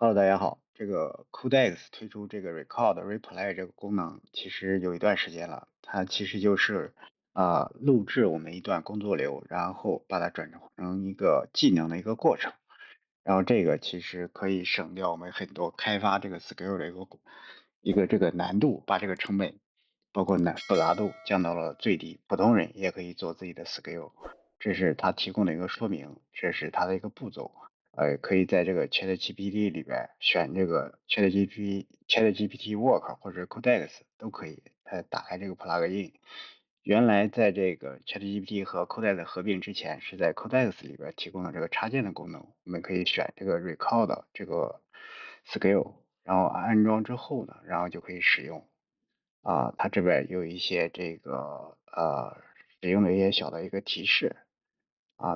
Hello，大家好。这个 Codex 推出这个 Record Replay 这个功能，其实有一段时间了。它其实就是录制我们一段工作流，然后把它转成一个技能的一个过程。然后这个其实可以省掉我们很多开发这个 skill 的一个这个难度，把这个成本包括复杂度降到了最低，普通人也可以做自己的 skill。这是它提供的一个说明，这是它的一个步骤。可以在这个 ChatGPT 里边选这个 ChatGPT Work 或者 Codex 都可以。打开这个 plugin，原来在这个 ChatGPT 和 Codex 合并之前，是在 Codex 里边提供了这个插件的功能，我们可以选这个 Record 这个 skill，然后安装之后呢，然后就可以使用。它这边有一些这个使用的一些小的一个提示。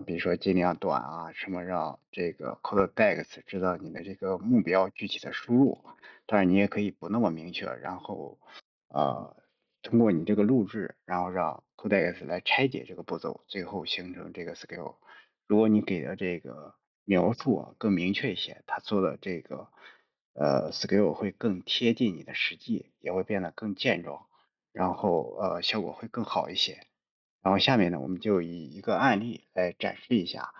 比如说尽量短什么让这个 Codex 知道你的这个目标具体的输入，当然你也可以不那么明确，然后呃通过你这个录制，然后让 Codex 来拆解这个步骤，最后形成这个 skill。如果你给的这个描述更明确一些，它做的这个skill 会更贴近你的实际，也会变得更健壮，然后效果会更好一些。然后下面呢，我们就以一个案例来展示一下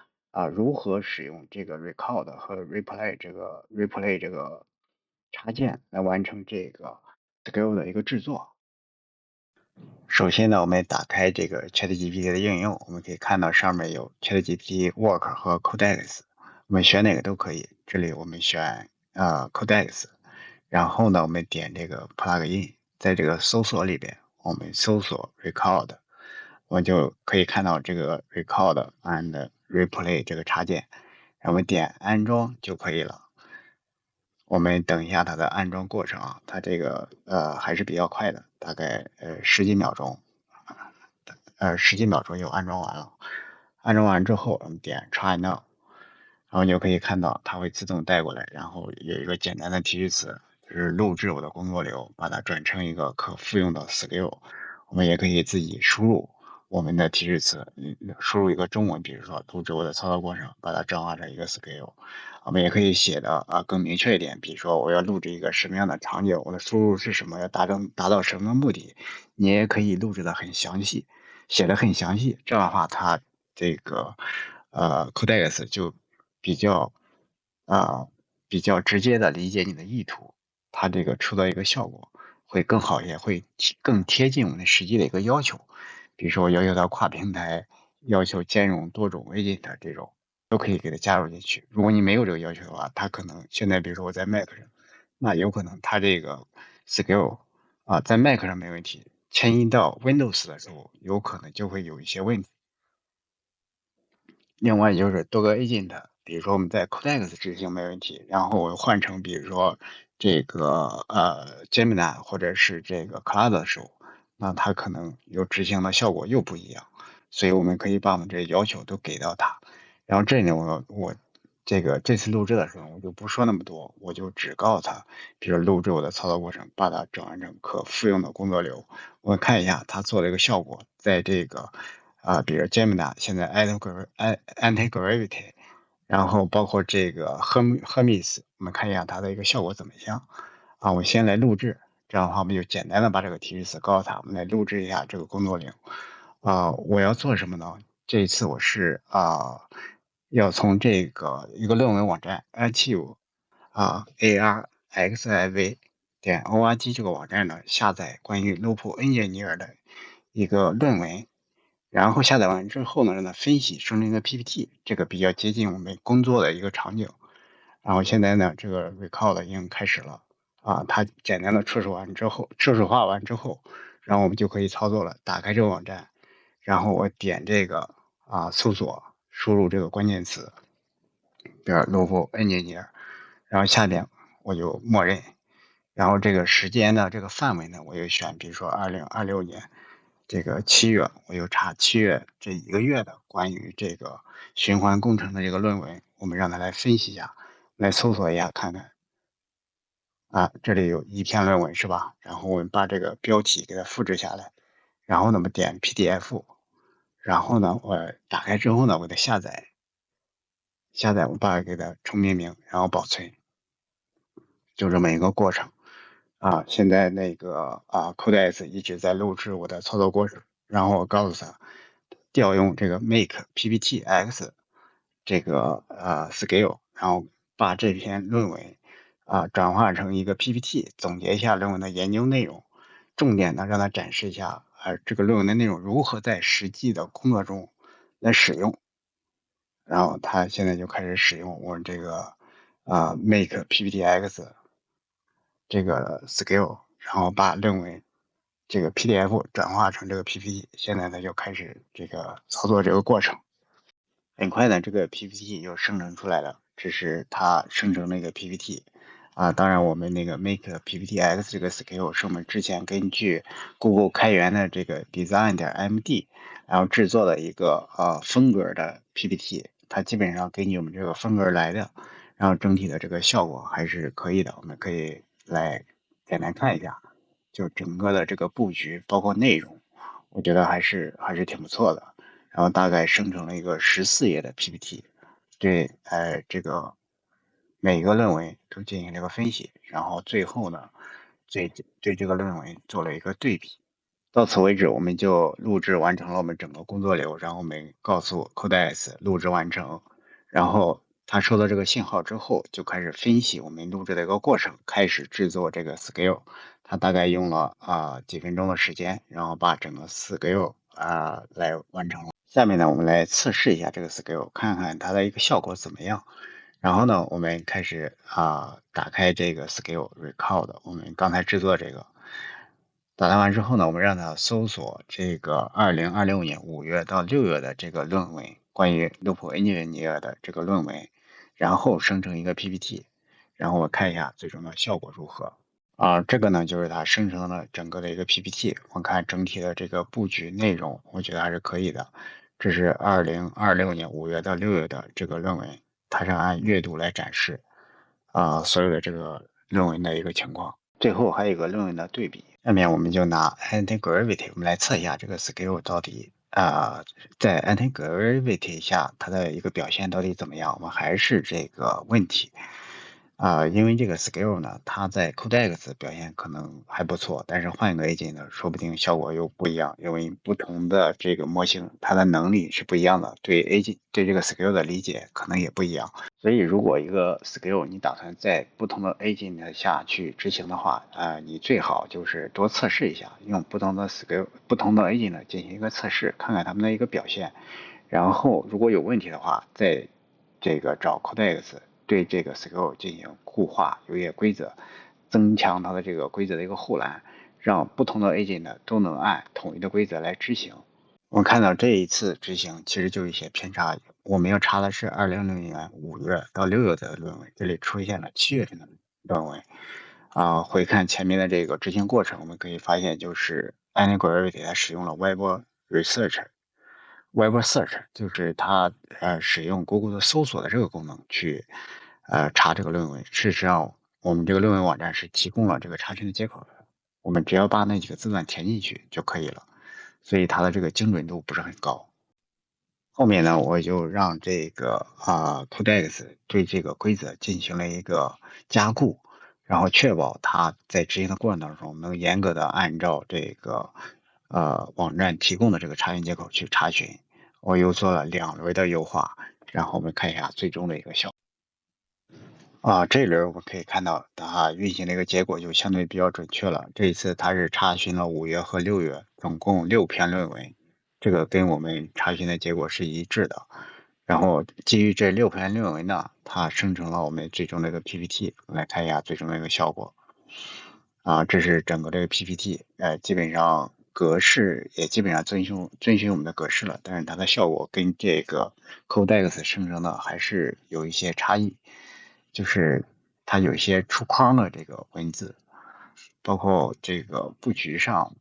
如何使用这个 Record 和 Replay 这个插件来完成这个 skill 的一个制作。首先呢，我们打开这个 ChatGPT 的应用，我们可以看到上面有 ChatGPT Work 和 Codex，我们选哪个都可以。这里我们选Codex，然后呢，我们点这个 Plugin，在这个搜索里边，我们搜索 Record，我就可以看到这个 Record and Replay 这个插件，然后我们点安装就可以了。我们等一下它的安装过程它这个还是比较快的，大概十几秒钟，十几秒钟就安装完了。安装完之后，我们点 Try Now，然后你就可以看到它会自动带过来，然后有一个简单的提示词，就是录制我的工作流，把它转成一个可复用的 skill。我们也可以自己输入我们的提示词，输入一个中文，比如说录制我的操作过程，把它转化成一个 skill。我们也可以写的更明确一点，比如说我要录制一个什么样的场景，我的输入是什么，要达到什么目的，你也可以录制的很详细，写的很详细。这样的话，它这个Codex 就比较呃比较直接的理解你的意图，它这个出的一个效果会更好一些，会更贴近我们实际的一个要求。比如说我要求它跨平台，要求兼容多种 agent 这种。都可以给它加入进去。如果你没有这个要求的话，它可能现在比如说我在 Mac 上，那有可能它这个 skill 在 Mac 上没问题，迁移到 Windows 的时候，有可能就会有一些问题。另外就是多个 agent，比如说我们在 Codex 执行没问题，然后我换成比如说这个Gemini 或者是这个 Cloud 的时候，那它可能有执行的效果又不一样，所以我们可以把我们这些要求都给到它。然后这里呢，这次录制的时候，我就不说那么多，我就只告诉他，比如录制我的操作过程，把它转换成可复用的工作流。我们看一下它做的一个效果，在这个比如 Gemini 现在 Anti-Gravity，然后包括这个 Hermes，我们看一下它的一个效果怎么样我先来录制，这样的话我们就简单的把这个提示词告诉他，我们来录制一下这个工作流我要做什么呢？这一次我是要从这个一个论文网站 archive arxiv.org 这个网站呢下载关于 Loop Engineer 的一个论文，然后下载完之后呢，让它分析生成一个 PPT，这个比较接近我们工作的一个场景。然后现在呢，这个 Record 已经开始了它简单的测试化完之后，然后我们就可以操作了。打开这个网站，然后我点这个搜索，输入这个关键词，比如 Loop Engineer，然后下边我就默认，然后这个时间的这个范围呢，我就选，比如说2026年这个7月，我就查7月这一个月的关于这个循环工程的这个论文，我们让它来分析一下，来搜索一下看看这里有一篇论文是吧？然后我们把这个标题给它复制下来，然后呢，我们点 PDF，然后呢，我打开之后呢，我给它下载，我把它给它重命名，然后保存。就这么一个过程。现在那个Codex 一直在录制我的操作过程，然后我告诉他调用这个 Make PPTX 这个skill，然后把这篇论文转化成一个 PPT，总结一下论文的研究内容，重点呢让他展示一下这个论文的内容如何在实际的工作中来使用。然后他现在就开始使用我这个Make PPTX 这个 skill，然后把论文这个 PDF 转化成这个 PPT，现在他就开始这个操作这个过程。很快呢，这个 PPT 就生成出来了，这是它生成那个 PPT。当然我们那个 Make PPTX 这个 skill 是我们之前根据 Google 开源的这个 Design 点 MD，然后制作的一个风格的 PPT，它基本上根据我们这个风格来的，然后整体的这个效果还是可以的，我们可以来简单看一下，就整个的这个布局包括内容，我觉得还是挺不错的。然后大概生成了一个14页的 PPT，对，这个每个论文都进行了一个分析，然后最后呢，对这个论文做了一个对比。到此为止，我们就录制完成了我们整个工作流，然后我们告诉 Codex 录制完成，然后他收到这个信号之后，就开始分析我们录制的一个过程，开始制作这个 skill。他大概用了几分钟的时间，然后把整个 skill 来完成了。下面呢，我们来测试一下这个 skill，看看它的一个效果怎么样。然后呢，我们开始打开这个 skill record，我们刚才制作这个。打开完之后呢，我们让它搜索这个2026年5月到6月的这个论文，关于 Loop Engineer 的这个论文，然后生成一个 PPT，然后我看一下最终的效果如何。这个呢就是它生成了整个的一个 PPT，我看整体的这个布局内容，我觉得还是可以的。这是2026年5月到6月的这个论文，它是按月度来展示所有的这个论文的一个情况。最后还有一个论文的对比。下面我们就拿 anti-gravity，我们来测一下这个 skill 到底在 anti-gravity 下它的一个表现到底怎么样。我们还是这个问题。因为这个 skill 呢，它在 Codex 表现可能还不错，但是换一个 agent 呢，说不定效果又不一样，因为不同的这个模型，它的能力是不一样的，对 agent 对这个 skill 的理解可能也不一样。所以，如果一个 skill 你打算在不同的 agent 下去执行的话，你最好就是多测试一下，用不同的 skill、不同的 agent 进行一个测试，看看他们的一个表现。然后，如果有问题的话，再这个找 Codex 对这个 skill 进行固化优越规则，增强它的这个规则的一个护栏，让不同的 agent 都能按统一的规则来执行。我看到这一次执行其实就有一些偏差，我们要查的是2006年5月到6月的论文，这里出现了7月份的论文。回看前面的这个执行过程，我们可以发现就是 Antigravity 它使用了 Web Search 就是它使用 Google 的搜索的这个功能去查这个论文。事实上，我们这个论文网站是提供了这个查询的接口的，我们只要把那几个字段填进去就可以了，所以它的这个精准度不是很高。后面呢，我就让这个Codex 对这个规则进行了一个加固，然后确保它在执行的过程当中能严格的按照这个网站提供的这个查询接口去查询。我又做了2轮的优化，然后我们看一下最终的一个效果。这一轮我们可以看到它运行的一个结果就相对比较准确了。这一次它是查询了5月和6月，总共6篇论文，这个跟我们查询的结果是一致的。然后基于这6篇论文呢，它生成了我们最终的一个 PPT，我们来看一下最终的一个效果。这是整个这个 PPT，基本上格式也基本上遵循我们的格式了，但是它的效果跟这个 Codex 生成的还是有一些差异，就是它有一些出框的这个文字，包括这个布局上，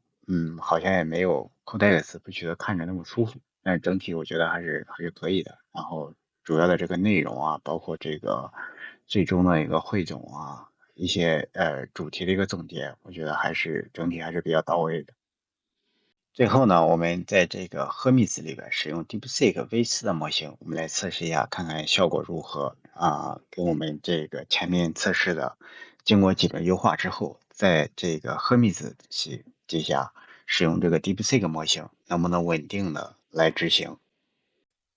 好像也没有 Codex 布局的看着那么舒服，但是整体我觉得还是可以的。然后主要的这个内容包括这个最终的一个汇总一些主题的一个总结，我觉得整体还是比较到位的。最后呢，我们在这个 Hermes 里边使用 DeepSeek V4的模型，我们来测试一下，看看效果如何啊？跟我们这个前面测试的，经过几轮优化之后，在这个 Hermes 底下使用这个 DeepSeek 模型，能不能稳定的来执行？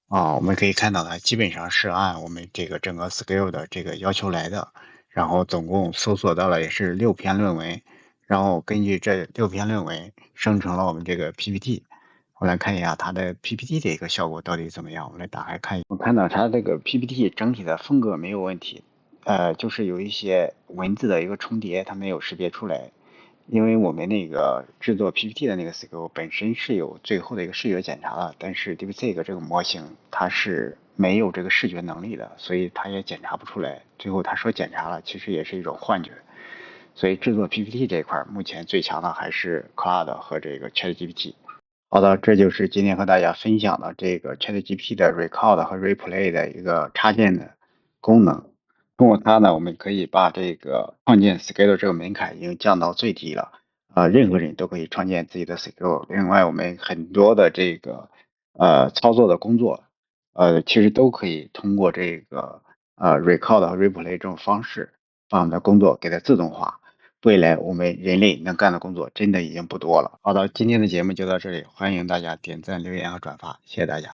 我们可以看到它基本上是按我们这个整个 scale 的这个要求来的，然后总共搜索到了也是6篇论文，然后根据这6篇论文生成了我们这个 PPT。我来看一下它的 PPT 的一个效果到底怎么样。我们来打开看一下，我看到它这个 PPT 整体的风格没有问题，就是有一些文字的一个重叠，它没有识别出来。因为我们那个制作 PPT 的那个 SQL 本身是有最后的一个视觉检查的，但是 DeepSeek 这个模型它是没有这个视觉能力的，所以它也检查不出来。最后他说检查了，其实也是一种幻觉。所以制作 PPT 这一块目前最强的还是 Cloud 和这个 ChatGPT。好的，这就是今天和大家分享的这个 ChatGPT 的 Record 和 Replay 的一个插件的功能。通过它呢，我们可以把这个创建 Scale 这个门槛已经降到最低了。任何人都可以创建自己的 Scale。另外，我们很多的这个操作的工作，其实都可以通过这个Record 和 Replay 这种方式，把我们的工作给它自动化。未来我们人类能干的工作真的已经不多了。好的，今天的节目就到这里，欢迎大家点赞、留言和转发，谢谢大家。